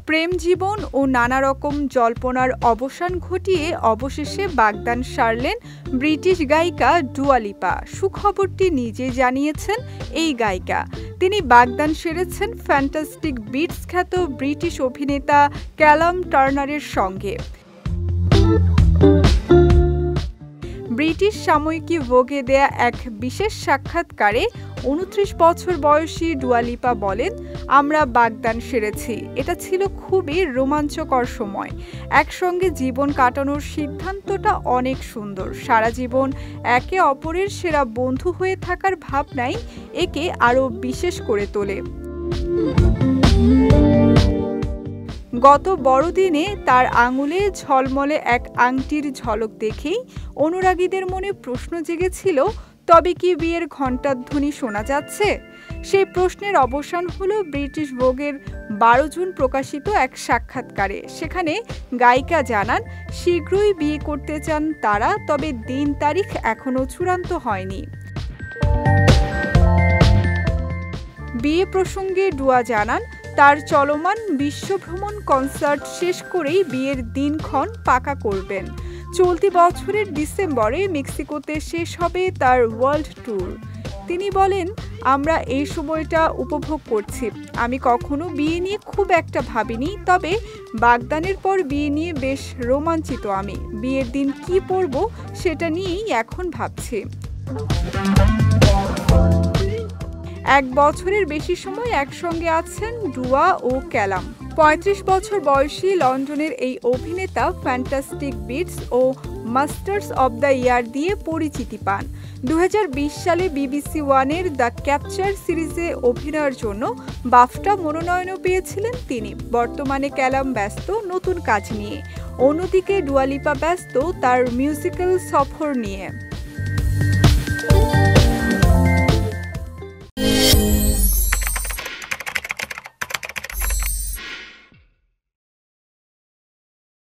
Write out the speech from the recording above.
প্রেম জীবন ও নানা রকম জল্পনার অবসান ঘটিয়ে অবশেষে বাগদান সারলেন ব্রিটিশ গায়িকা ডুয়া লিপা। সুখবরটি নিজেই জানিয়েছেন এই গায়িকা। তিনি বাগদান সেরেছেন ফ্যান্টাস্টিক বিটস খ্যাত ব্রিটিশ অভিনেতা ক্যালাম টার্নারের সঙ্গে। ব্রিটিশ সাময়িকী ভোগে দেয়া এক বিশেষ সাক্ষাৎকারে ২৯ বছর বয়সী ডুয়া লিপা বলেন, আমরা বাগদান সেরেছি। এটা ছিল খুবই রোমাঞ্চকর সময়। একসঙ্গে জীবন কাটানোর সিদ্ধান্তটা অনেক সুন্দর। সারা জীবন একে অপরের সেরা বন্ধু হয়ে থাকার ভাবনাই একে আরও বিশেষ করে তোলে। গত বড়দিনে তার আঙুলে ঝলমলে এক আংটির ঝলক দেখেই অনুরাগীদের মনে প্রশ্ন জেগেছিল, তবে কি বিয়ের ঘণ্টাধ্বনি শোনা যাচ্ছে? সেই প্রশ্নের অবসান হলো ব্রিটিশ ভোগের ১২ জুন প্রকাশিত এক সাক্ষাৎকারে। সেখানে গায়িকা জানান, শীঘ্রই বিয়ে করতে চান তারা, তবে দিন তারিখ এখনও চূড়ান্ত হয়নি। বিয়ে প্রসঙ্গে ডুয়া জানান, তার চলমান বিশ্বভ্রমণ কনসার্ট শেষ করেই বিয়ের দিনক্ষণ পাকা করবেন। চলতি বছরের ডিসেম্বরে মেক্সিকোতে শেষ হবে তার ওয়ার্ল্ড ট্যুর। তিনি বলেন, আমরা এই সময়টা উপভোগ করছি। আমি কখনো বিয়ে নিয়ে খুব একটা ভাবিনি, তবে বাগদানের পর বিয়ে নিয়ে বেশ রোমাঞ্চিত আমি। বিয়ের দিন কি পরব সেটা নিয়েই এখন ভাবছি। ১ বছরের বেশি সময় একসঙ্গে আছেন ডুয়া ও ক্যালাম। ৩৫ বছর বয়সী লন্ডনের এই অভিনেতা ফ্যান্টাস্টিক বিটস ও মাস্টার্স অব দ্য ইয়ার দিয়ে পরিচিতি পান। ২০২০ সালে BBC ওয়ানের দ্য ক্যাপচার সিরিজে অভিনয়ের জন্য বাফটা মনোনয়নও পেয়েছিলেন তিনি। বর্তমানে ক্যালাম ব্যস্ত নতুন কাজ নিয়ে, অন্যদিকে ডুয়া লিপা ব্যস্ত তার মিউজিক্যাল সফর নিয়ে।